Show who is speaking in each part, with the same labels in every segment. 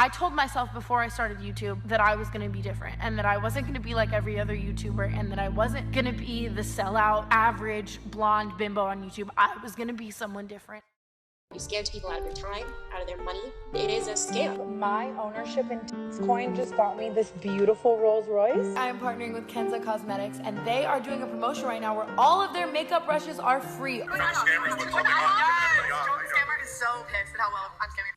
Speaker 1: I told myself before I started YouTube that I was gonna be different and that I wasn't gonna be like every other YouTuber and that I wasn't gonna be the sellout, average, blonde bimbo on YouTube. I was gonna be someone different.
Speaker 2: You scam people out of their time, out of their money. It is a scam.
Speaker 3: My ownership in Coin just got me this beautiful Rolls Royce.
Speaker 1: I am partnering with Kenza Cosmetics, and they are doing a promotion right now where all of their makeup brushes are free.
Speaker 4: Scammers, what's going on? Scammer is so pissed at how well I'm scamming.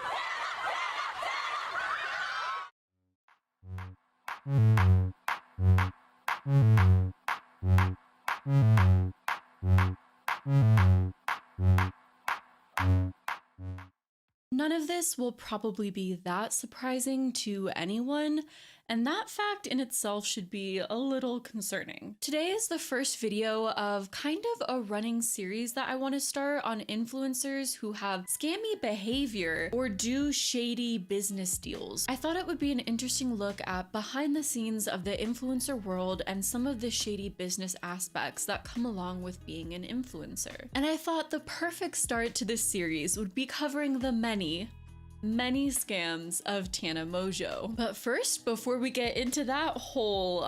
Speaker 5: None of this will probably be that surprising to anyone, and that fact in itself should be a little concerning. Today is the first video of kind of a running series that I want to start on influencers who have scammy behavior or do shady business deals. I thought it would be an interesting look at behind the scenes of the influencer world and some of the shady business aspects that come along with being an influencer. And I thought the perfect start to this series would be covering the many scams of Tana Mongeau. But first, before we get into that whole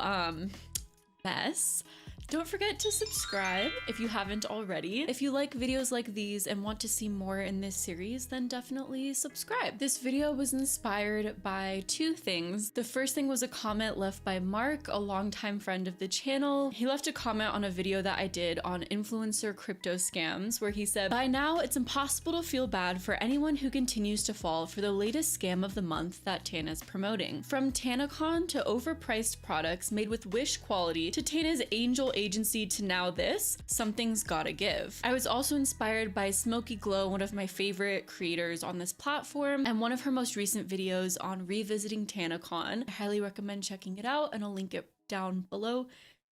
Speaker 5: mess, don't forget to subscribe if you haven't already. If you like videos like these and want to see more in this series, then definitely subscribe. This video was inspired by two things. The first thing was a comment left by Mark, a longtime friend of the channel. He left a comment on a video that I did on influencer crypto scams where he said, "By now, it's impossible to feel bad for anyone who continues to fall for the latest scam of the month that Tana's promoting. From TanaCon to overpriced products made with Wish quality to Tana's angel agency to now this, something's gotta give." I was also inspired by Smoky Glow, one of my favorite creators on this platform, and one of her most recent videos on revisiting TanaCon. I highly recommend checking it out, and I'll link it down below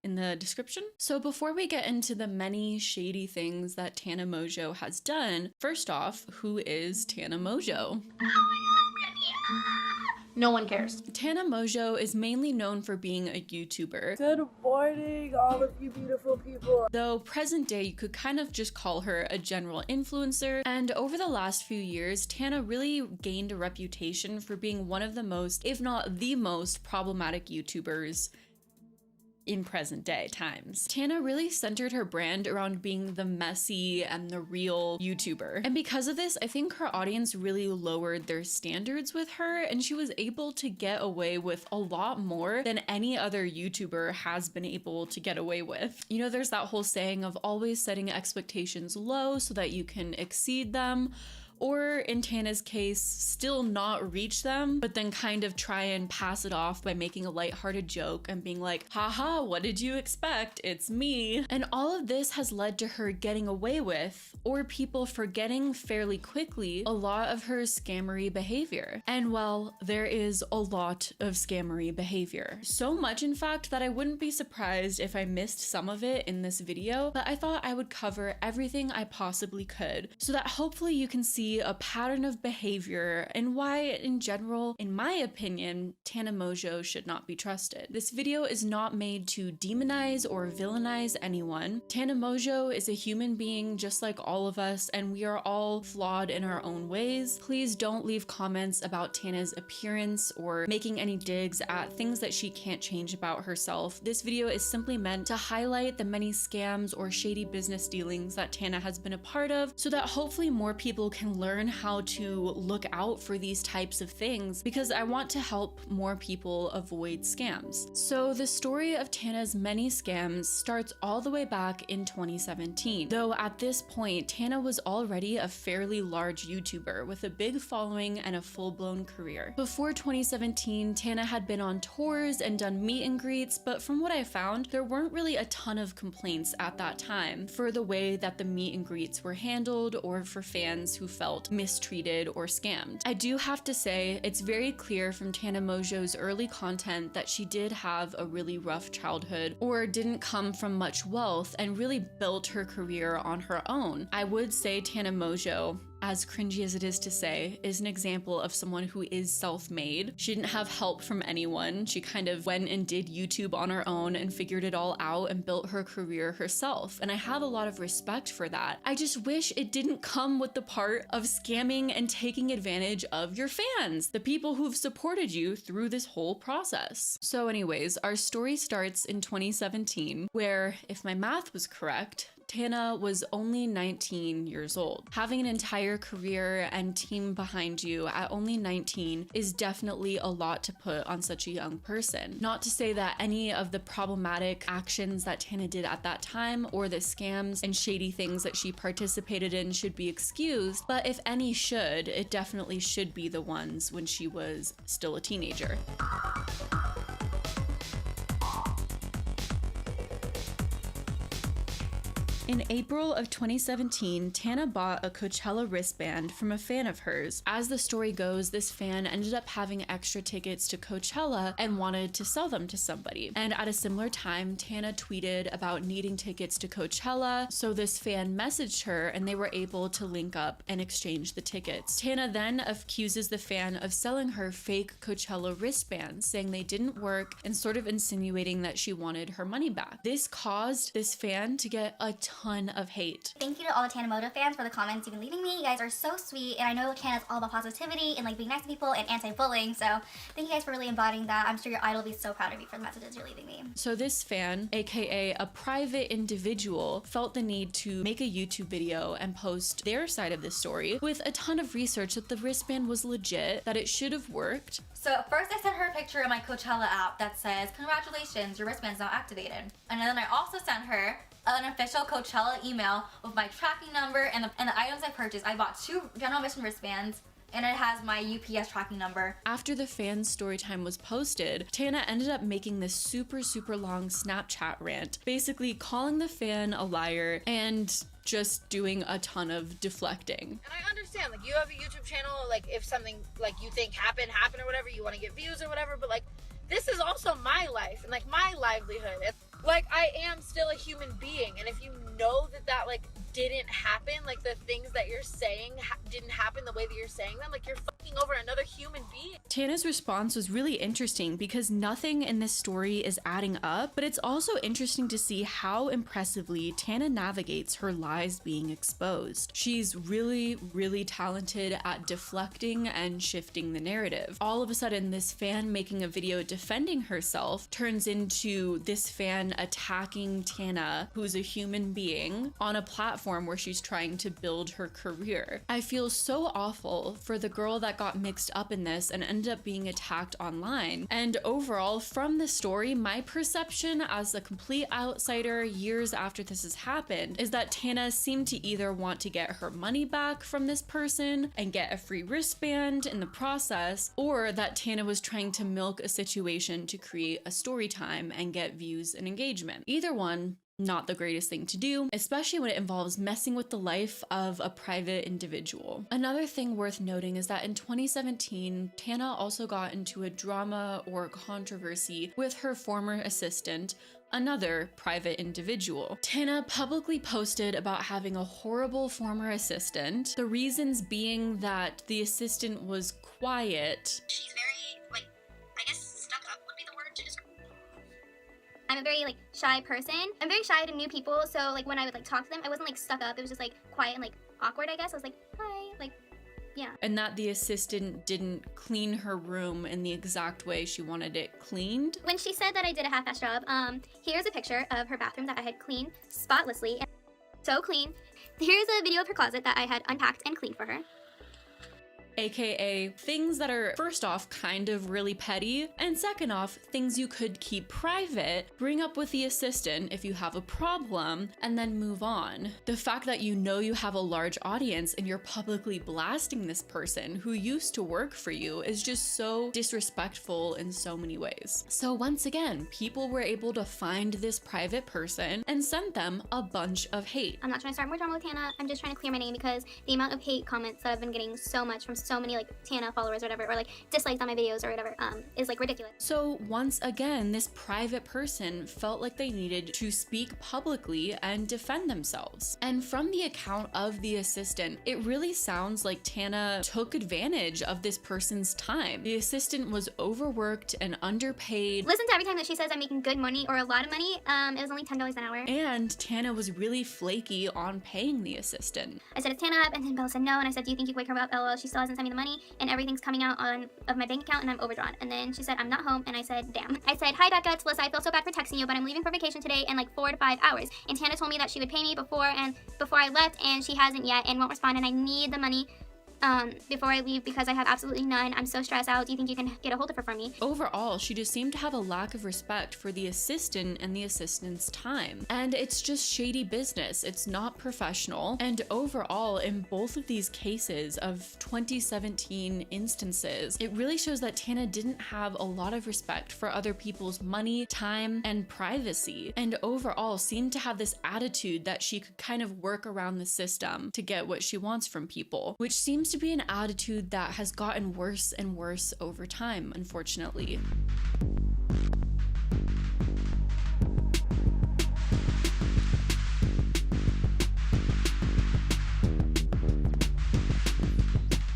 Speaker 5: in the description. So before we get into the many shady things that Tana Mongeau has done, first off, who is Tana Mongeau?
Speaker 1: No one cares.
Speaker 5: Tana Mongeau is mainly known for being a YouTuber.
Speaker 3: Good morning, all of you beautiful people.
Speaker 5: Though present day, you could kind of just call her a general influencer. And over the last few years, Tana really gained a reputation for being one of the most, if not the most, problematic YouTubers in present day times. Tana really centered her brand around being the messy and the real YouTuber. And because of this, I think her audience really lowered their standards with her, and she was able to get away with a lot more than any other YouTuber has been able to get away with. You know, there's that whole saying of always setting expectations low so that you can exceed them, or in Tana's case, still not reach them, but then kind of try and pass it off by making a lighthearted joke and being like, haha, what did you expect? It's me. And all of this has led to her getting away with, or people forgetting fairly quickly, a lot of her scammery behavior. And well, there is a lot of scammery behavior. So much, in fact, that I wouldn't be surprised if I missed some of it in this video, but I thought I would cover everything I possibly could so that hopefully you can see a pattern of behavior and why, in general, in my opinion, Tana Mongeau should not be trusted. This video is not made to demonize or villainize anyone. Tana Mongeau is a human being just like all of us, and we are all flawed in our own ways. Please don't leave comments about Tana's appearance or making any digs at things that she can't change about herself. This video is simply meant to highlight the many scams or shady business dealings that Tana has been a part of so that hopefully more people can learn how to look out for these types of things, because I want to help more people avoid scams. So the story of Tana's many scams starts all the way back in 2017, though at this point Tana was already a fairly large YouTuber with a big following and a full-blown career. Before 2017, Tana had been on tours and done meet and greets, but from what I found, there weren't really a ton of complaints at that time for the way that the meet and greets were handled or for fans who felt mistreated or scammed. I do have to say, it's very clear from Tana Mongeau's early content that she did have a really rough childhood or didn't come from much wealth and really built her career on her own. I would say Tana Mongeau as cringy as it is to say, is an example of someone who is self-made. She didn't have help from anyone. She kind of went and did YouTube on her own and figured it all out and built her career herself. And I have a lot of respect for that. I just wish it didn't come with the part of scamming and taking advantage of your fans, the people who've supported you through this whole process. So anyways, our story starts in 2017, where, if my math was correct, Tana was only 19 years old. Having an entire career and team behind you at only 19 is definitely a lot to put on such a young person. Not to say that any of the problematic actions that Tana did at that time or the scams and shady things that she participated in should be excused, but if any should, it definitely should be the ones when she was still a teenager. In April of 2017, Tana bought a Coachella wristband from a fan of hers. As the story goes, this fan ended up having extra tickets to Coachella and wanted to sell them to somebody. And at a similar time, Tana tweeted about needing tickets to Coachella, so this fan messaged her and they were able to link up and exchange the tickets. Tana then accuses the fan of selling her fake Coachella wristbands, saying they didn't work and sort of insinuating that she wanted her money back. This caused this fan to get a ton of hate.
Speaker 6: Thank you to all the Tana Moto fans for the comments you've been leaving me. You guys are so sweet, and I know Tana's all about positivity and like being nice to people and anti-bullying, so thank you guys for really embodying that. I'm sure your idol will be so proud of you for the messages you're leaving me.
Speaker 5: So this fan, aka a private individual, felt the need to make a YouTube video and post their side of the story with a ton of research that the wristband was legit, that it should have worked.
Speaker 6: So first I sent her a picture of my Coachella app that says, "Congratulations, your wristband's now activated." And then I also sent her an official Coachella email with my tracking number and the items I purchased. I bought 2 general admission wristbands, and it has my UPS tracking number.
Speaker 5: After the fan's story time was posted, Tana ended up making this super long Snapchat rant, basically calling the fan a liar and just doing a ton of deflecting.
Speaker 7: And I understand, like, you have a YouTube channel, like, if something, like, you think happened or whatever, you want to get views or whatever, but, like, this is also my life and, like, my livelihood. And, like, I am still a human being, and if you know that, like, didn't happen, like, the things that you're saying didn't happen the way that you're saying them, like, you're fucking over another human being.
Speaker 5: Tana's response was really interesting because nothing in this story is adding up, but it's also interesting to see how impressively Tana navigates her lies being exposed. She's really talented at deflecting and shifting the narrative. All of a sudden, this fan making a video defending herself turns into this fan attacking Tana, who's a human being, on a platform where she's trying to build her career. I feel so awful for the girl that got mixed up in this and ended up being attacked online. And overall, from the story, my perception as a complete outsider years after this has happened is that Tana seemed to either want to get her money back from this person and get a free wristband in the process, or that Tana was trying to milk a situation to create a story time and get views and engagement. Either one, not the greatest thing to do, especially when it involves messing with the life of a private individual. Another thing worth noting is that in 2017, Tana also got into a drama or controversy with her former assistant, another private individual. Tana publicly posted about having a horrible former assistant, the reasons being that the assistant was quiet.
Speaker 2: She's very, like, I guess stuck up would be the word to describe.
Speaker 8: I'm a very, like, shy person. I'm very shy to new people, so, like, when I would, like, talk to them, I wasn't, like, stuck up. It was just, like, quiet and, like, awkward, I guess. I was like, hi, like, yeah.
Speaker 5: And that the assistant didn't clean her room in the exact way she wanted it cleaned.
Speaker 8: When she said that I did a half-ass job, here's a picture of her bathroom that I had cleaned spotlessly. So clean. Here's a video of her closet that I had unpacked and cleaned for her.
Speaker 5: AKA things that are, first off, kind of really petty, and second off, things you could keep private, bring up with the assistant if you have a problem, and then move on. The fact that you know you have a large audience and you're publicly blasting this person who used to work for you is just so disrespectful in so many ways. So once again, people were able to find this private person and send them a bunch of hate.
Speaker 8: I'm not trying to start more drama with Tana. I'm just trying to clear my name because the amount of hate comments that I've been getting so much from so many like Tana followers or whatever, or like dislikes on my videos or whatever, is like ridiculous.
Speaker 5: So once again, this private person felt like they needed to speak publicly and defend themselves. And from the account of the assistant, it really sounds like Tana took advantage of this person's time. The assistant was overworked and underpaid.
Speaker 8: Listen to every time that she says I'm making good money or a lot of money. It was only $10 an hour.
Speaker 5: And Tana was really flaky on paying the assistant.
Speaker 8: I said, "Is Tana up?" And then Bella said no. And I said, "Do you think you can wake her up?" LOL, she still hasn't sent me the money and everything's coming out of my bank account and I'm overdrawn. And then she said, "I'm not home." And I said, "Damn." I said, "Hi Becca, it's Melissa. I feel so bad for texting you, but I'm leaving for vacation today in like 4 to 5 hours. And Tana told me that she would pay me before I left, and she hasn't yet and won't respond, and I need the money before I leave because I have absolutely none. I'm so stressed out. Do you think you can get a hold of her for me?"
Speaker 5: Overall, she just seemed to have a lack of respect for the assistant and the assistant's time. And it's just shady business. It's not professional. And overall, in both of these cases of 2017 instances, it really shows that Tana didn't have a lot of respect for other people's money, time, and privacy. And overall, seemed to have this attitude that she could kind of work around the system to get what she wants from people, which seems to be an attitude that has gotten worse and worse over time, unfortunately.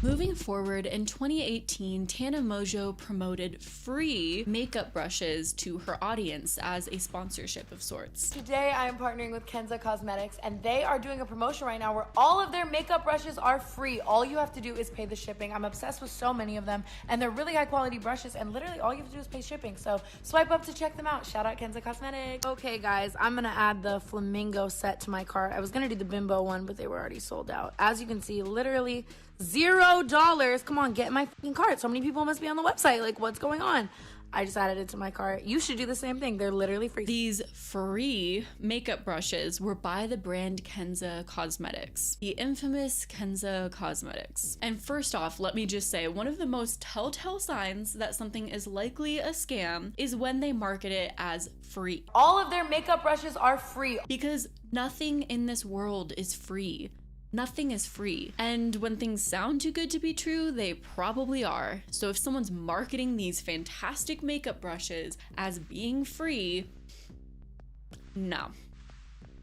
Speaker 5: Moving forward, in 2018, Tana Mongeau promoted free makeup brushes to her audience as a sponsorship of sorts.
Speaker 1: Today I am partnering with Kenza Cosmetics, and they are doing a promotion right now where all of their makeup brushes are free. All you have to do is pay the shipping. I'm obsessed with so many of them, and they're really high quality brushes, and literally all you have to do is pay shipping. So swipe up to check them out. Shout out Kenza Cosmetics. Okay guys, I'm gonna add the flamingo set to my cart. I was gonna do the bimbo one, but they were already sold out. As you can see, literally $0. Come on, get in my fucking cart. So many people must be on the website. Like, what's going on? I just added it to my cart. You should do the same thing. They're literally free.
Speaker 5: These free makeup brushes were by the brand Kenza Cosmetics, the infamous Kenza Cosmetics. And first off, let me just say, one of the most telltale signs that something is likely a scam is when they market it as free.
Speaker 1: All of their makeup brushes are free.
Speaker 5: Because nothing in this world is free. Nothing is free. And when things sound too good to be true, they probably are. So if someone's marketing these fantastic makeup brushes as being free, no.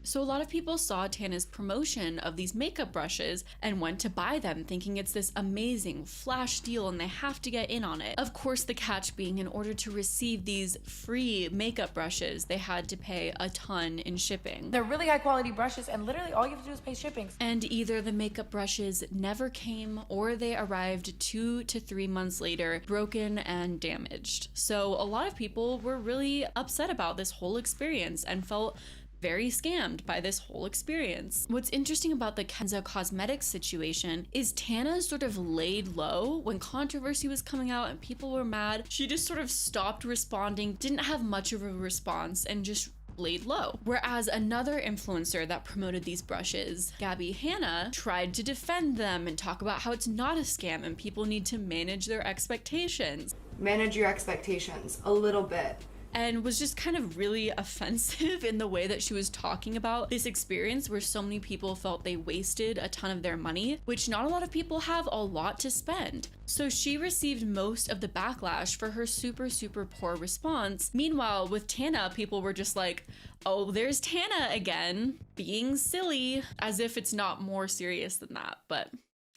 Speaker 5: So a lot of people saw Tana's promotion of these makeup brushes and went to buy them thinking it's this amazing flash deal and they have to get in on it. Of course, the catch being in order to receive these free makeup brushes, they had to pay a ton in shipping.
Speaker 1: They're really high quality brushes, and literally all you have to do is pay shipping.
Speaker 5: And either the makeup brushes never came or they arrived 2 to 3 months later, broken and damaged. So a lot of people were really upset about this whole experience and felt very scammed by this whole experience. What's interesting about the Kenza Cosmetics situation is Tana sort of laid low when controversy was coming out and people were mad. She just sort of stopped responding, didn't have much of a response, and just laid low. Whereas another influencer that promoted these brushes, Gabby Hanna, tried to defend them and talk about how it's not a scam and people need to manage their expectations.
Speaker 3: Manage your expectations a little bit.
Speaker 5: And was just kind of really offensive in the way that she was talking about this experience where so many people felt they wasted a ton of their money, which not a lot of people have a lot to spend. So she received most of the backlash for her super poor response. Meanwhile, with Tana, people were just like, oh, there's Tana again, being silly, as if it's not more serious than that, but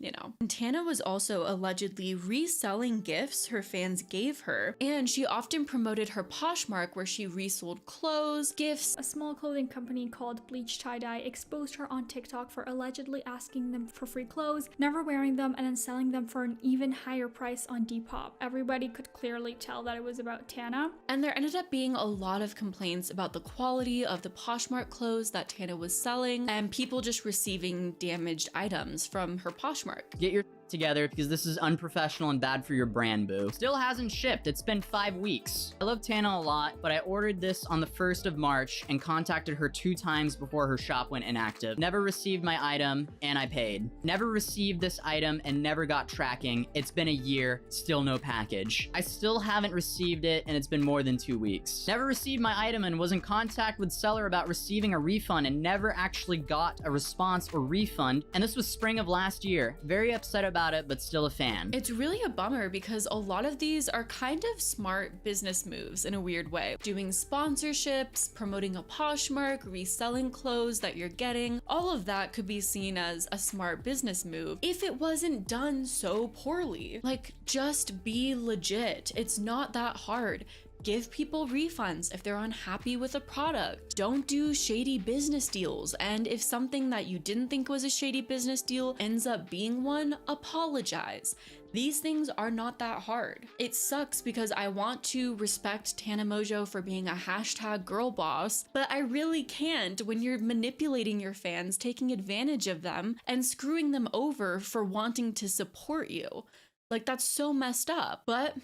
Speaker 5: you know. And Tana was also allegedly reselling gifts her fans gave her, and she often promoted her Poshmark where she resold clothes, gifts.
Speaker 9: A small clothing company called Bleach Tie-Dye exposed her on TikTok for allegedly asking them for free clothes, never wearing them, and then selling them for an even higher price on Depop. Everybody could clearly tell that it was about Tana.
Speaker 5: And there ended up being a lot of complaints about the quality of the Poshmark clothes that Tana was selling, and people just receiving damaged items from her Poshmark.
Speaker 10: Get your together because this is unprofessional and bad for your brand, boo. Still hasn't shipped. It's been 5 weeks. I love Tana a lot, but I ordered this on the 1st of March and contacted her 2 times before her shop went inactive. Never received my item and I paid. Never received this item and never got tracking. It's been a year, still no package. I still haven't received it and it's been more than 2 weeks. Never received my item and was in contact with seller about receiving a refund and never actually got a response or refund. And this was spring of last year. Very upset about about it, but still a fan.
Speaker 5: It's really a bummer because a lot of these are kind of smart business moves in a weird way. Doing sponsorships, promoting a Poshmark, reselling clothes that you're getting, all of that could be seen as a smart business move if it wasn't done so poorly. Like, just be legit. It's not that hard. Give people refunds if they're unhappy with a product. Don't do shady business deals. And if something that you didn't think was a shady business deal ends up being one, apologize. These things are not that hard. It sucks because I want to respect Tana Mongeau for being a hashtag girl boss, but I really can't when you're manipulating your fans, taking advantage of them, and screwing them over for wanting to support you. Like, that's so messed up. But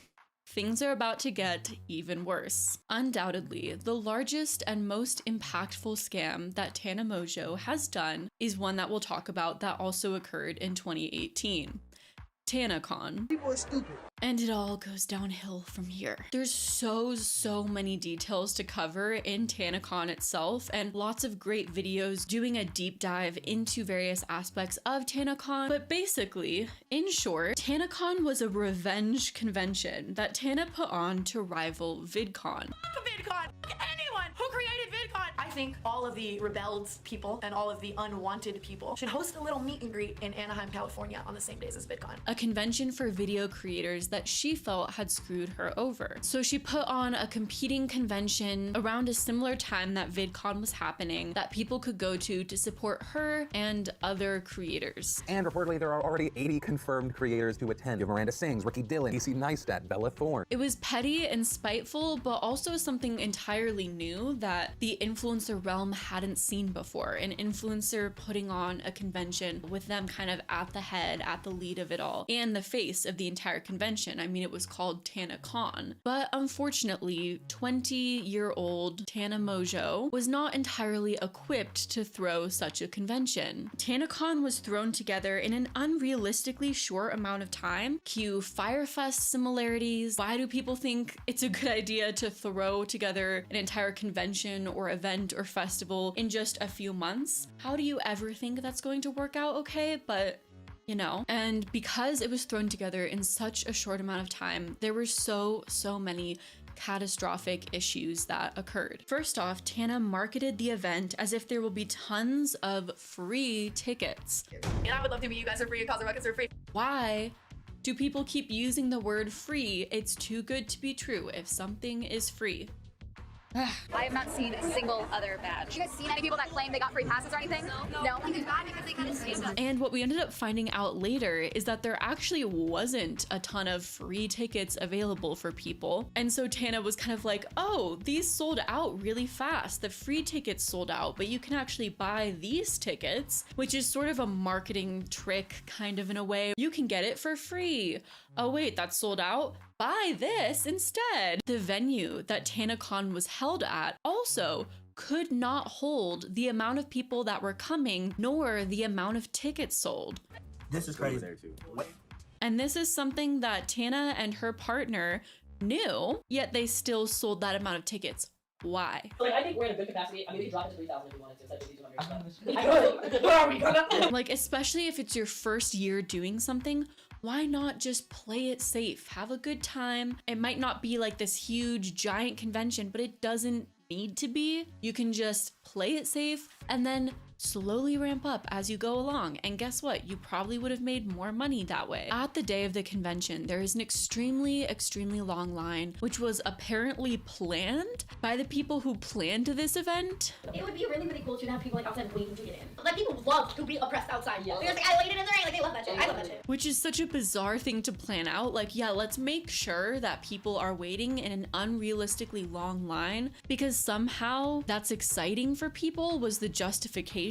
Speaker 5: things are about to get even worse. Undoubtedly, the largest and most impactful scam that Tana Mongeau has done is one that we'll talk about that also occurred in 2018. TanaCon.
Speaker 11: People are stupid.
Speaker 5: And it all goes downhill from here. There's so many details to cover in TanaCon itself, and lots of great videos doing a deep dive into various aspects of TanaCon. But basically, in short, TanaCon was a revenge convention that Tana put on to rival VidCon.
Speaker 4: VidCon! Anyone who created VidCon! I think all of the rebelled people and all of the unwanted people should host a little meet and greet in Anaheim, California on the same days as VidCon.
Speaker 5: A convention for video creators that she felt had screwed her over. So she put on a competing convention around a similar time that VidCon was happening that people could go to support her and other creators.
Speaker 12: And reportedly there are already 80 confirmed creators to attend. You have Miranda Sings, Ricky Dillon, Casey Neistat, Bella Thorne.
Speaker 5: It was petty and spiteful, but also something entirely new that the influencer realm hadn't seen before. An influencer putting on a convention with them kind of at the head, at the lead of it all, and the face of the entire convention. I mean, it was called TanaCon. But unfortunately, 20-year-old Tana Mongeau was not entirely equipped to throw such a convention. TanaCon was thrown together in an unrealistically short amount of time. Cue Fyre Fest similarities. Why do people think it's a good idea to throw together an entire convention or event or festival in just a few months? How do you ever think that's going to work out okay? But you know, and because it was thrown together in such a short amount of time, there were so many catastrophic issues that occurred. First off, Tana marketed the event as if there will be tons of free tickets.
Speaker 4: And I would love to meet you guys for free and cause ruckus for free.
Speaker 5: Why do people keep using the word free? It's too good to be true. If something is free.
Speaker 13: I have not seen a single other badge. You guys seen any people that claim they got free passes or anything? No.
Speaker 5: And what we ended up finding out later is that there actually wasn't a ton of free tickets available for people. And so Tana was kind of like, oh, these sold out really fast. The free tickets sold out, but you can actually buy these tickets, which is sort of a marketing trick kind of in a way. You can get it for free. Oh wait, that's sold out? Buy this instead. The venue that TanaCon was held at also could not hold the amount of people that were coming, nor the amount of tickets sold.
Speaker 11: This is crazy.
Speaker 5: And this is something that Tana and her partner knew, yet they still sold that amount of tickets. Why?
Speaker 14: Like, I think we're in a good capacity. I mean, we drop it to 3,000 if you wanted to. It's like 200.
Speaker 11: Where are we gonna?
Speaker 5: Like, especially if it's your first year doing something, why not just play it safe? Have a good time. It might not be like this huge, giant convention, but it doesn't need to be. You can just play it safe and then slowly ramp up as you go along. And guess what? You probably would have made more money that way. At the day of the convention, there is an extremely long line, which was apparently planned by the people who planned this event.
Speaker 2: It would be really cool to have people like outside waiting to get in. Like, people love to be oppressed outside. Yeah. They're like, I waited in the rain. Like, they love that shit. I love that shit.
Speaker 5: Which is such a bizarre thing to plan out. Like, yeah, let's make sure that people are waiting in an unrealistically long line because somehow that's exciting for people was the justification.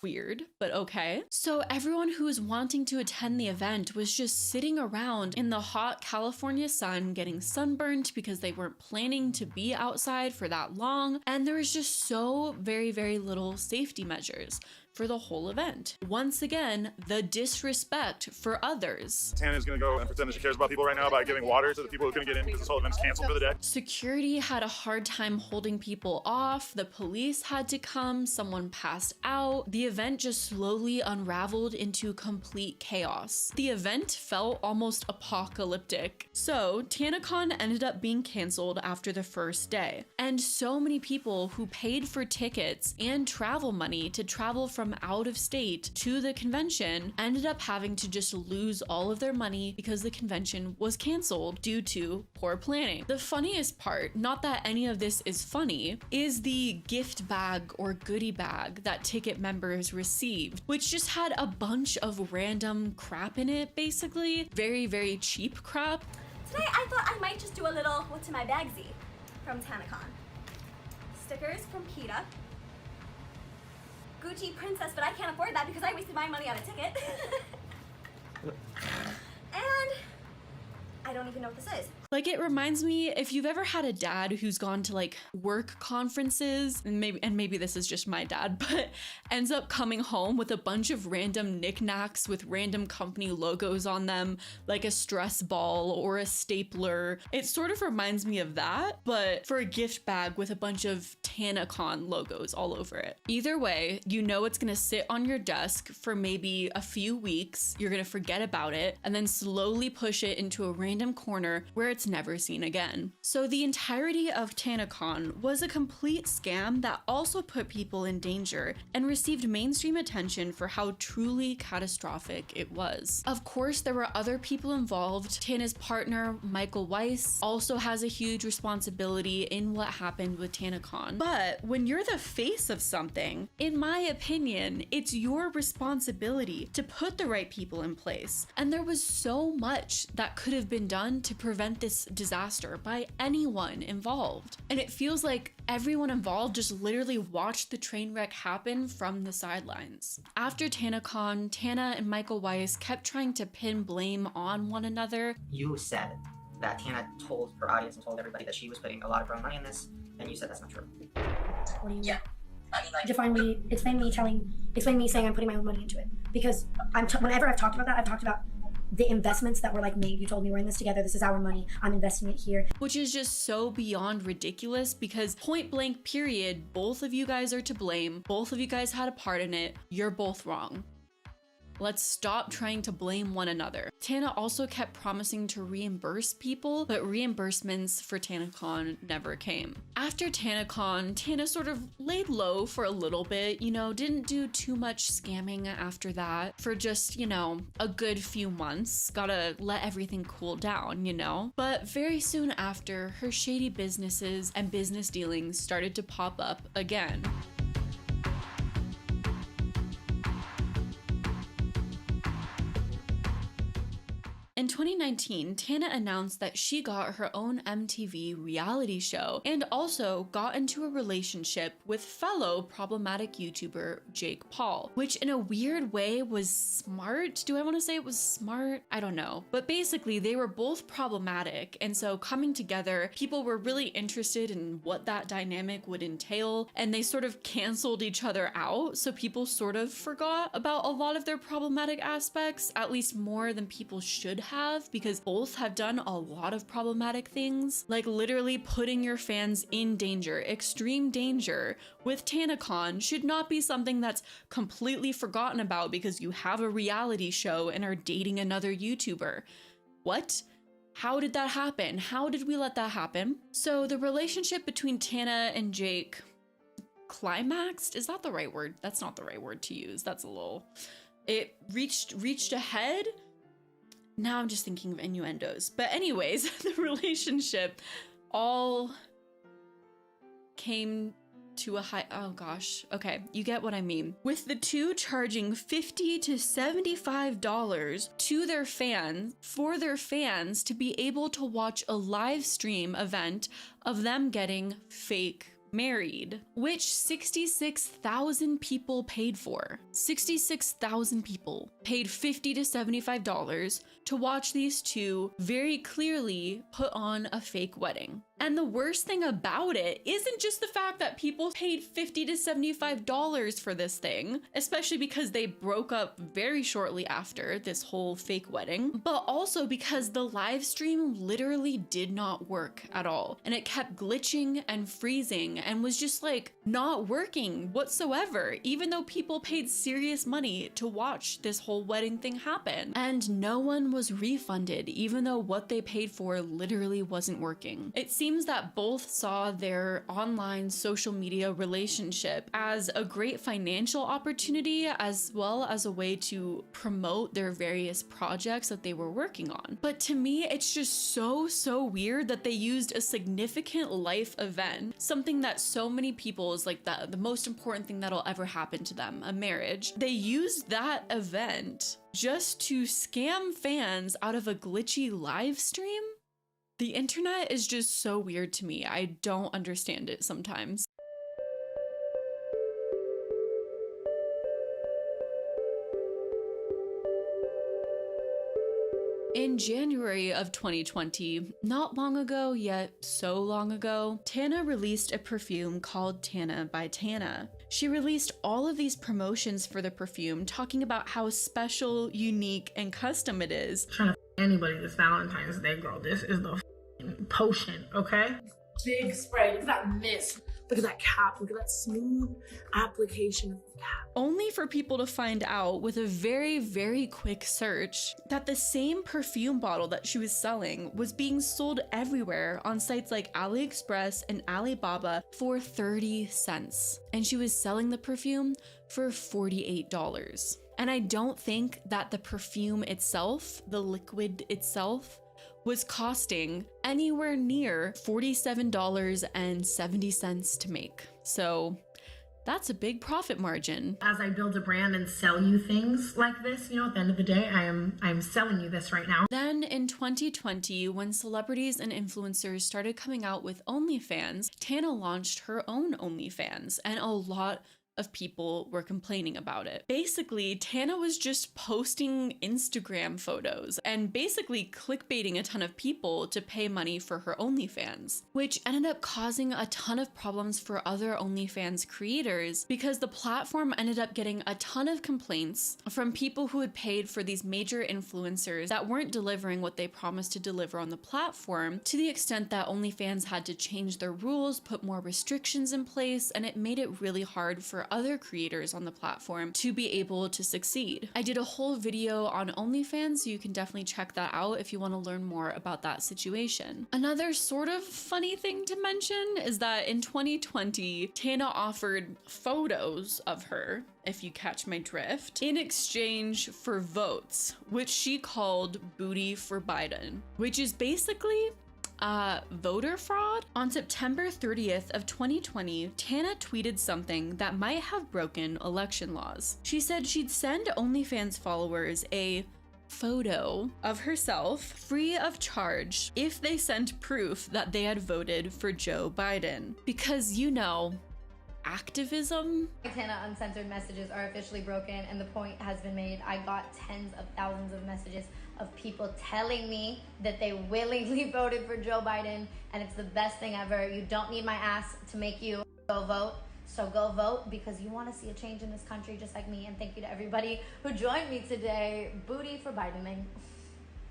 Speaker 5: Weird, but okay. So everyone who was wanting to attend the event was just sitting around in the hot California sun getting sunburned because they weren't planning to be outside for that long. And there was just so very little safety measures. for the whole event. Once again, the disrespect for others.
Speaker 15: Tana's gonna go and pretend that she cares about people right now by giving water to the people who couldn't get in because this whole event's canceled for the day.
Speaker 5: Security had a hard time holding people off. The police had to come. Someone passed out. The event just slowly unraveled into complete chaos. The event felt almost apocalyptic. So TanaCon ended up being canceled after the first day. And so many people who paid for tickets and travel money to travel from out of state to the convention ended up having to just lose all of their money because the convention was canceled due to poor planning. The funniest part, not that any of this is funny, is the gift bag or goodie bag that ticket members received, which just had a bunch of random crap in it, basically. Very, very cheap crap.
Speaker 16: Today I thought I might just do a little what's in my bagsy from TanaCon. Stickers from PETA. Gucci Princess, but I can't afford that because I wasted my money on a ticket. And I don't even know what this is.
Speaker 5: Like, it reminds me, if you've ever had a dad who's gone to like work conferences, and maybe this is just my dad, but ends up coming home with a bunch of random knickknacks with random company logos on them, like a stress ball or a stapler. It sort of reminds me of that, but for a gift bag with a bunch of TanaCon logos all over it. Either way, you know it's gonna sit on your desk for maybe a few weeks, you're gonna forget about it, and then slowly push it into a random corner where it's never seen again. So the entirety of TanaCon was a complete scam that also put people in danger and received mainstream attention for how truly catastrophic it was. Of course, there were other people involved. Tana's partner, Michael Weiss, also has a huge responsibility in what happened with TanaCon. But when you're the face of something, in my opinion, it's your responsibility to put the right people in place. And there was so much that could have been done to prevent this disaster by anyone involved. And it feels like everyone involved just literally watched the train wreck happen from the sidelines. After TanaCon, Tana and Michael Weiss kept trying to pin blame on one another.
Speaker 17: You said that Tana told her audience and told everybody that she was putting a lot of her own money in this, and you said that's not true.
Speaker 2: What do you mean?
Speaker 17: Yeah. I mean, like,
Speaker 2: explain me saying I'm putting my own money into it. Because whenever I've talked about that, I've talked about the investments that were like made. You told me we're in this together. This is our money. I'm investing it here.
Speaker 5: Which is just so beyond ridiculous because point blank period, both of you guys are to blame. Both of you guys had a part in it. You're both wrong. Let's stop trying to blame one another. Tana also kept promising to reimburse people, but reimbursements for TanaCon never came. After TanaCon, Tana sort of laid low for a little bit, didn't do too much scamming after that for just, a good few months. Gotta let everything cool down, But very soon after, her shady businesses and business dealings started to pop up again. In 2019, Tana announced that she got her own MTV reality show and also got into a relationship with fellow problematic YouTuber Jake Paul, which in a weird way was smart. Do I want to say it was smart? I don't know. But basically, they were both problematic, and so coming together, people were really interested in what that dynamic would entail, and they sort of canceled each other out, so people sort of forgot about a lot of their problematic aspects, at least more than people should have, because both have done a lot of problematic things, like literally putting your fans in danger, extreme danger. With TanaCon should not be something that's completely forgotten about because you have a reality show and are dating another YouTuber. What? How did that happen? How did we let that happen? So the relationship between Tana and Jake climaxed? Is that the right word? That's not the right word to use. That's a little... It reached ahead? Now I'm just thinking of innuendos. But anyways, the relationship all came to a high... Oh gosh. Okay, you get what I mean. With the two charging $50 to $75 to their fans, for their fans to be able to watch a live stream event of them getting fake married, which 66,000 people paid for. 66,000 people paid $50 to $75 to watch these two very clearly put on a fake wedding. And the worst thing about it isn't just the fact that people paid $50 to $75 for this thing, especially because they broke up very shortly after this whole fake wedding, but also because the live stream literally did not work at all. And it kept glitching and freezing and was just like not working whatsoever, even though people paid serious money to watch this whole wedding thing happen. And no one was refunded, even though what they paid for literally wasn't working. It seems that both saw their online social media relationship as a great financial opportunity as well as a way to promote their various projects that they were working on. But to me, it's just so weird that they used a significant life event, something that so many people is like the most important thing that'll ever happen to them, a marriage. They used that event just to scam fans out of a glitchy live stream? The internet is just so weird to me. I don't understand it sometimes. In January of 2020, not long ago, yet so long ago, Tana released a perfume called Tana by Tana. She released all of these promotions for the perfume, talking about how special, unique, and custom it is.
Speaker 18: Trying to anybody this Valentine's Day, girl. This is the potion, okay?
Speaker 19: Big spray. Look at that mist. Look at that cap. Look at that smooth application of the cap.
Speaker 5: Only for people to find out with a very quick search that the same perfume bottle that she was selling was being sold everywhere on sites like AliExpress and Alibaba for 30 cents. And she was selling the perfume for $48. And I don't think that the perfume itself, the liquid itself, was costing anywhere near $47.70 to make. So that's a big profit margin.
Speaker 18: As I build a brand and sell you things like this, you know, at the end of the day, I am selling you this right now.
Speaker 5: Then in 2020, when celebrities and influencers started coming out with OnlyFans, Tana launched her own OnlyFans, and a lot of people were complaining about it. Basically, Tana was just posting Instagram photos and basically clickbaiting a ton of people to pay money for her OnlyFans, which ended up causing a ton of problems for other OnlyFans creators because the platform ended up getting a ton of complaints from people who had paid for these major influencers that weren't delivering what they promised to deliver on the platform, to the extent that OnlyFans had to change their rules, put more restrictions in place, and it made it really hard for other creators on the platform to be able to succeed. I did a whole video on OnlyFans, so you can definitely check that out if you want to learn more about that situation. Another sort of funny thing to mention is that in 2020, Tana offered photos of her, if you catch my drift, in exchange for votes, which she called booty for Biden, which is basically voter fraud. On September 30th of 2020, Tana tweeted something that might have broken election laws. She said she'd send OnlyFans followers a photo of herself free of charge if they sent proof that they had voted for Joe Biden. Because, you know, activism.
Speaker 20: Tana uncensored messages are officially broken, and the point has been made. I got tens of thousands of messages of people telling me that they willingly voted for Joe Biden, and it's the best thing ever. You don't need my ass to make you go vote. So go vote because you want to see a change in this country just like me. And thank you to everybody who joined me today. Booty for Bidening.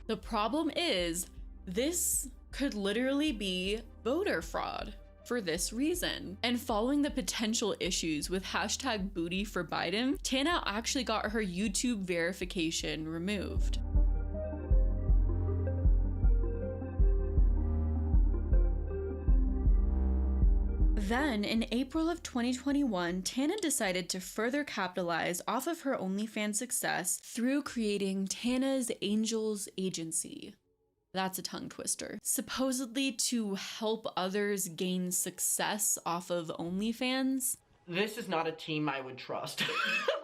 Speaker 5: The problem is, this could literally be voter fraud for this reason. And following the potential issues with hashtag booty for Biden, Tana actually got her YouTube verification removed. Then, in April of 2021, Tana decided to further capitalize off of her OnlyFans success through creating Tana's Angels Agency. That's a tongue twister. Supposedly to help others gain success off of OnlyFans.
Speaker 21: This is not a team I would trust.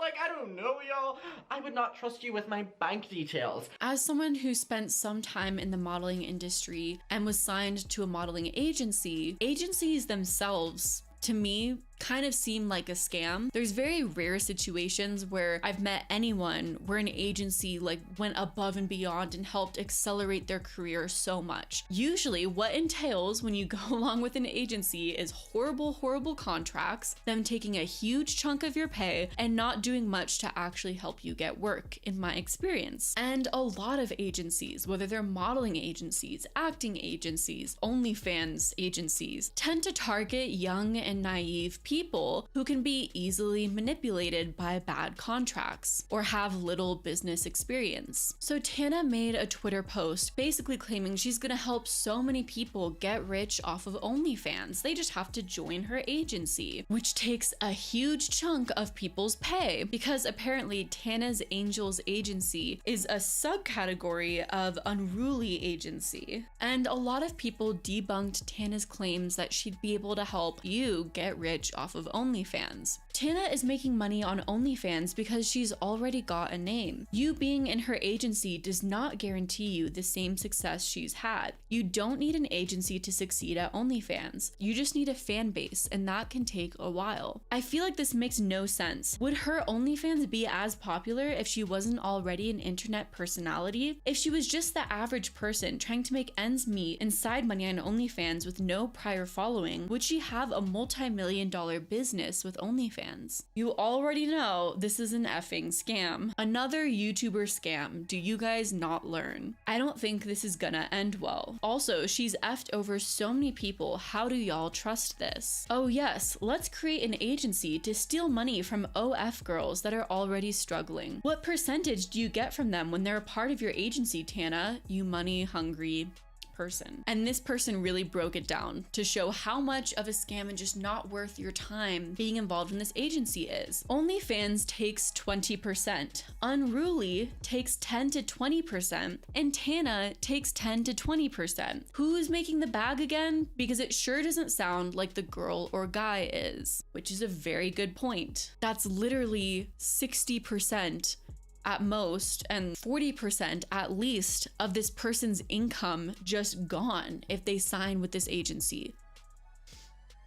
Speaker 21: Like, I don't know, y'all. I would not trust you with my bank details.
Speaker 5: As someone who spent some time in the modeling industry and was signed to a modeling agency, agencies themselves, to me, kind of seem like a scam. There's very rare situations where I've met anyone where an agency like went above and beyond and helped accelerate their career so much. Usually what entails when you go along with an agency is horrible contracts, them taking a huge chunk of your pay and not doing much to actually help you get work, in my experience. And a lot of agencies, whether they're modeling agencies, acting agencies, OnlyFans agencies, tend to target young and naive people who can be easily manipulated by bad contracts or have little business experience. So Tana made a Twitter post basically claiming she's gonna help so many people get rich off of OnlyFans. They just have to join her agency, which takes a huge chunk of people's pay because apparently Tana's Angels agency is a subcategory of unruly agency. And a lot of people debunked Tana's claims that she'd be able to help you get rich off of OnlyFans. Tana is making money on OnlyFans because she's already got a name. You being in her agency does not guarantee you the same success she's had. You don't need an agency to succeed at OnlyFans. You just need a fan base, and that can take a while. I feel like this makes no sense. Would her OnlyFans be as popular if she wasn't already an internet personality? If she was just the average person trying to make ends meet and side money on OnlyFans with no prior following, would she have a multi-million-dollar business with OnlyFans? You already know this is an effing scam. Another YouTuber scam. Do you guys not learn? I don't think this is gonna end well. Also, she's effed over so many people. How do y'all trust this? Oh yes, let's create an agency to steal money from OF girls that are already struggling. What percentage do you get from them when they're a part of your agency, Tana? You money hungry person. And this person really broke it down to show how much of a scam and just not worth your time being involved in this agency is. OnlyFans takes 20%, Unruly takes 10 to 20%, and Tana takes 10 to 20%. Who's making the bag again? Because it sure doesn't sound like the girl or guy is, which is a very good point. That's literally 60% at most and 40% at least of this person's income just gone if they sign with this agency.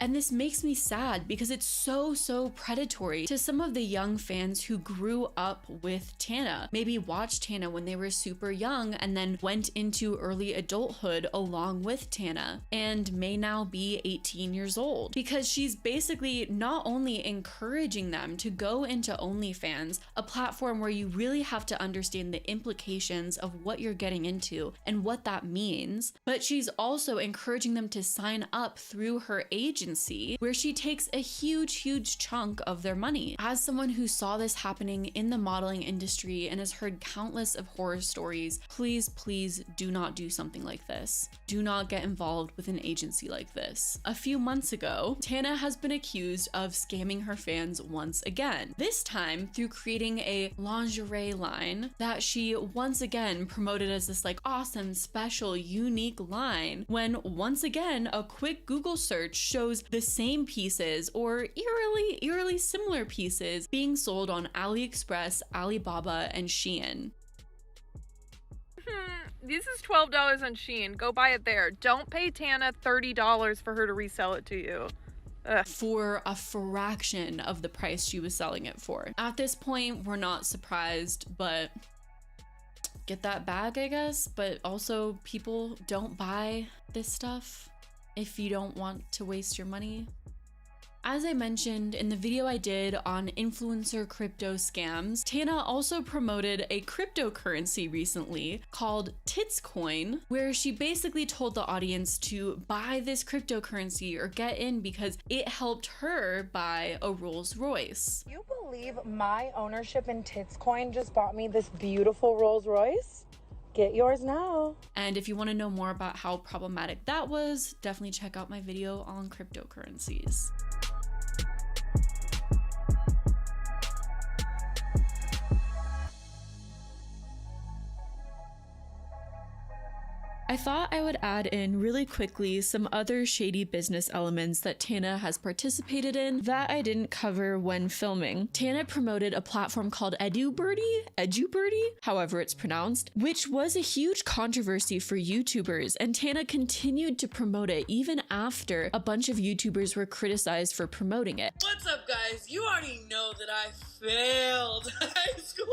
Speaker 5: And this makes me sad because it's so predatory to some of the young fans who grew up with Tana, maybe watched Tana when they were super young and then went into early adulthood along with Tana and may now be 18 years old, because she's basically not only encouraging them to go into OnlyFans, a platform where you really have to understand the implications of what you're getting into and what that means, but she's also encouraging them to sign up through her agency, where she takes a huge chunk of their money. As someone who saw this happening in the modeling industry and has heard countless of horror stories, please do not do something like this. Do not get involved with an agency like this. A few months ago, Tana has been accused of scamming her fans once again, this time through creating a lingerie line that she once again promoted as this like awesome, special, unique line, when once again a quick Google search shows the same pieces or eerily similar pieces being sold on AliExpress, Alibaba, and Shein.
Speaker 3: This is $12 on Shein. Go buy it there. Don't pay Tana $30 for her to resell it to you. Ugh.
Speaker 5: For a fraction of the price she was selling it for. At this point, we're not surprised, but get that bag, I guess. But also, people don't buy this stuff if you don't want to waste your money. As I mentioned in the video I did on influencer crypto scams, Tana also promoted a cryptocurrency recently called Titscoin, where she basically told the audience to buy this cryptocurrency or get in because it helped her buy a Rolls Royce.
Speaker 3: You believe my ownership in Titscoin just bought me this beautiful Rolls Royce? Get yours now.
Speaker 5: And if you want to know more about how problematic that was, definitely check out my video on cryptocurrencies. I I thought I would add in really quickly some other shady business elements that Tana has participated in that I didn't cover when filming. Tana promoted a platform called EduBirdie, however it's pronounced, which was a huge controversy for YouTubers, and Tana continued to promote it even after a bunch of YouTubers were criticized for promoting it.
Speaker 6: What's up, guys? You already know that I failed high school.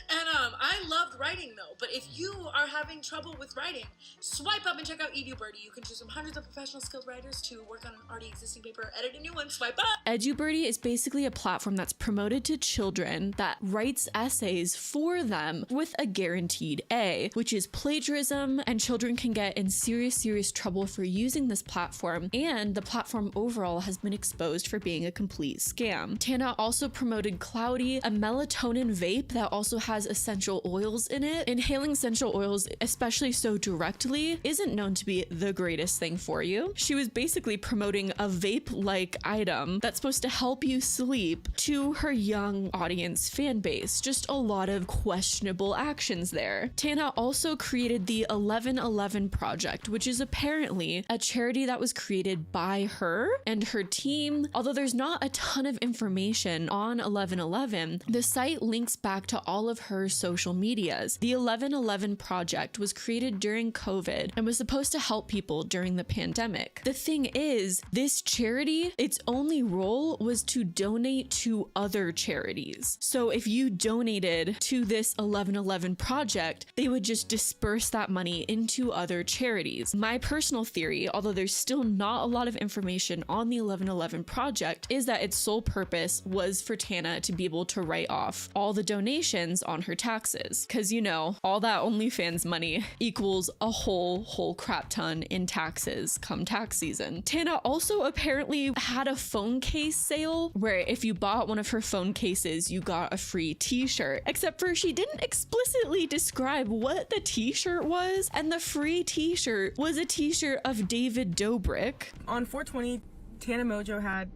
Speaker 6: And I loved writing though, but if you are having trouble with writing, swipe up and check out EduBirdie. You can choose from hundreds of professional skilled writers to work on an already existing paper, edit a new one, swipe up.
Speaker 5: EduBirdie is basically a platform that's promoted to children that writes essays for them with a guaranteed A, which is plagiarism, and children can get in serious trouble for using this platform, and the platform overall has been exposed for being a complete scam. Tana also promoted Cloudy, a melatonin vape that also has essential oils in it. Inhaling essential oils, especially so directly, isn't known to be the greatest thing for you. She was basically promoting a vape-like item that's supposed to help you sleep to her young audience fan base. Just a lot of questionable actions there. Tana also created the 1111 Project, which is apparently a charity that was created by her and her team. Although there's not a ton of information on 1111, the site links back to all of her social medias. The 1111 Project was created during COVID and was supposed to help people during the pandemic. The thing is, this charity, its only role was to donate to other charities. So if you donated to this 1111 Project, they would just disperse that money into other charities. My personal theory, although there's still not a lot of information on the 1111 Project, is that its sole purpose was for Tana to be able to write off all the donations on her taxes, because you know, all that OnlyFans money equals a whole crap ton in taxes come tax season. Tana also apparently had a phone case sale where if you bought one of her phone cases, you got a free t-shirt, except for she didn't explicitly describe what the t-shirt was, and the free t-shirt was a t-shirt of David Dobrik.
Speaker 22: On 420, Tana Mongeau had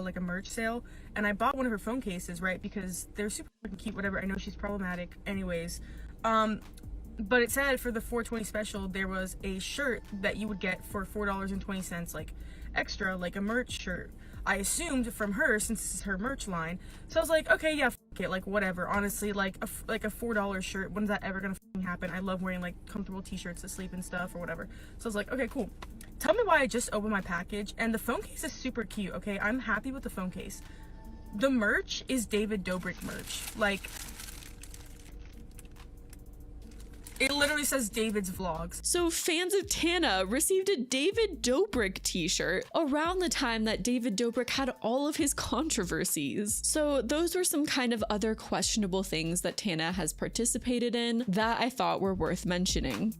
Speaker 22: like a merch sale, and I bought one of her phone cases, right, because they're super fucking cute, whatever. I know she's problematic anyways, but it said for the 420 special there was a shirt that you would get for $4.20, like extra, like a merch shirt. I assumed from her, since this is her merch line, so I was like, okay, yeah, fuck it, like whatever. Honestly, like a $4 shirt, when's that ever gonna fucking happen? I love wearing like comfortable t-shirts to sleep and stuff or whatever. So I was like, okay, cool. Tell me why I just opened my package, and the phone case is super cute, okay? I'm happy with the phone case. The merch is David Dobrik merch. Like, it literally says David's Vlogs.
Speaker 5: So fans of Tana received a David Dobrik t-shirt around the time that David Dobrik had all of his controversies. So those were some kind of other questionable things that Tana has participated in that I thought were worth mentioning.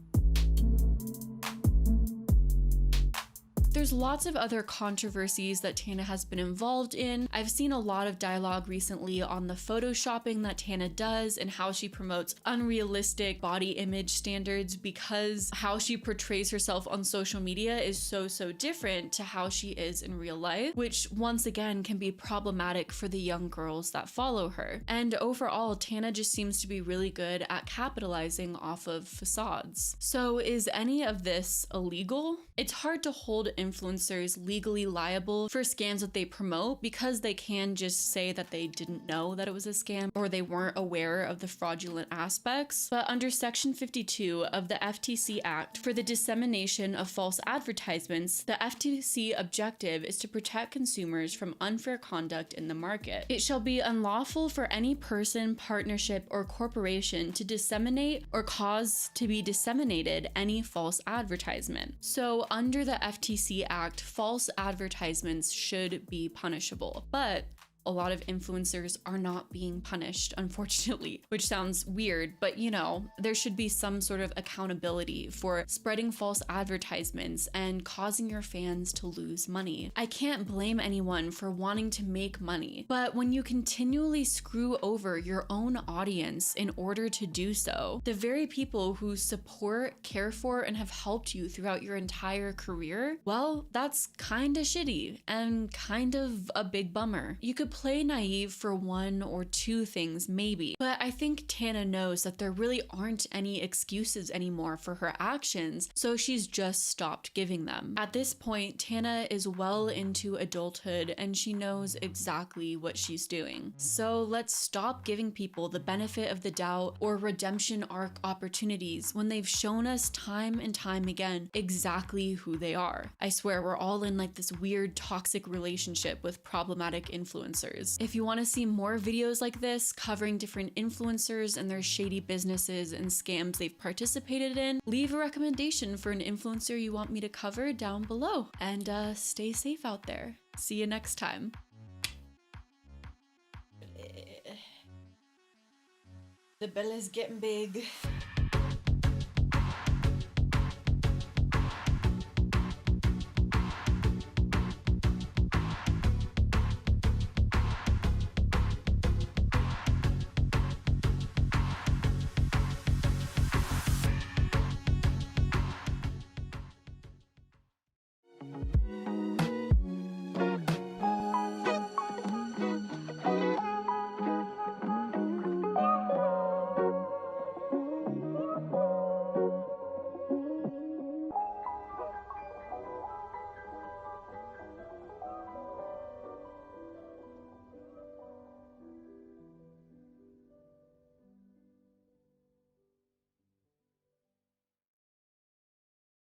Speaker 5: There's lots of other controversies that Tana has been involved in. I've seen a lot of dialogue recently on the photoshopping that Tana does and how she promotes unrealistic body image standards because how she portrays herself on social media is so different to how she is in real life, which once again can be problematic for the young girls that follow her. And overall, Tana just seems to be really good at capitalizing off of facades. So is any of this illegal? It's hard to hold influencers legally liable for scams that they promote because they can just say that they didn't know that it was a scam or they weren't aware of the fraudulent aspects. But under Section 52 of the FTC Act for the dissemination of false advertisements, the FTC objective is to protect consumers from unfair conduct in the market. It shall be unlawful for any person, partnership, or corporation to disseminate or cause to be disseminated any false advertisement. So under the FTC Act, false advertisements should be punishable, but a lot of influencers are not being punished, unfortunately, which sounds weird, but you know, there should be some sort of accountability for spreading false advertisements and causing your fans to lose money. I can't blame anyone for wanting to make money, but when you continually screw over your own audience in order to do so, the very people who support, care for, and have helped you throughout your entire career, well, that's kinda shitty and kind of a big bummer. You could play naive for one or two things maybe, but I think Tana knows that there really aren't any excuses anymore for her actions, so she's just stopped giving them. At this point, Tana is well into adulthood and she knows exactly what she's doing. So let's stop giving people the benefit of the doubt or redemption arc opportunities when they've shown us time and time again exactly who they are. I swear we're all in like this weird toxic relationship with problematic influencers. If you want to see more videos like this covering different influencers and their shady businesses and scams they've participated in, leave a recommendation for an influencer you want me to cover down below. And stay safe out there. See you next time. The bella's getting big.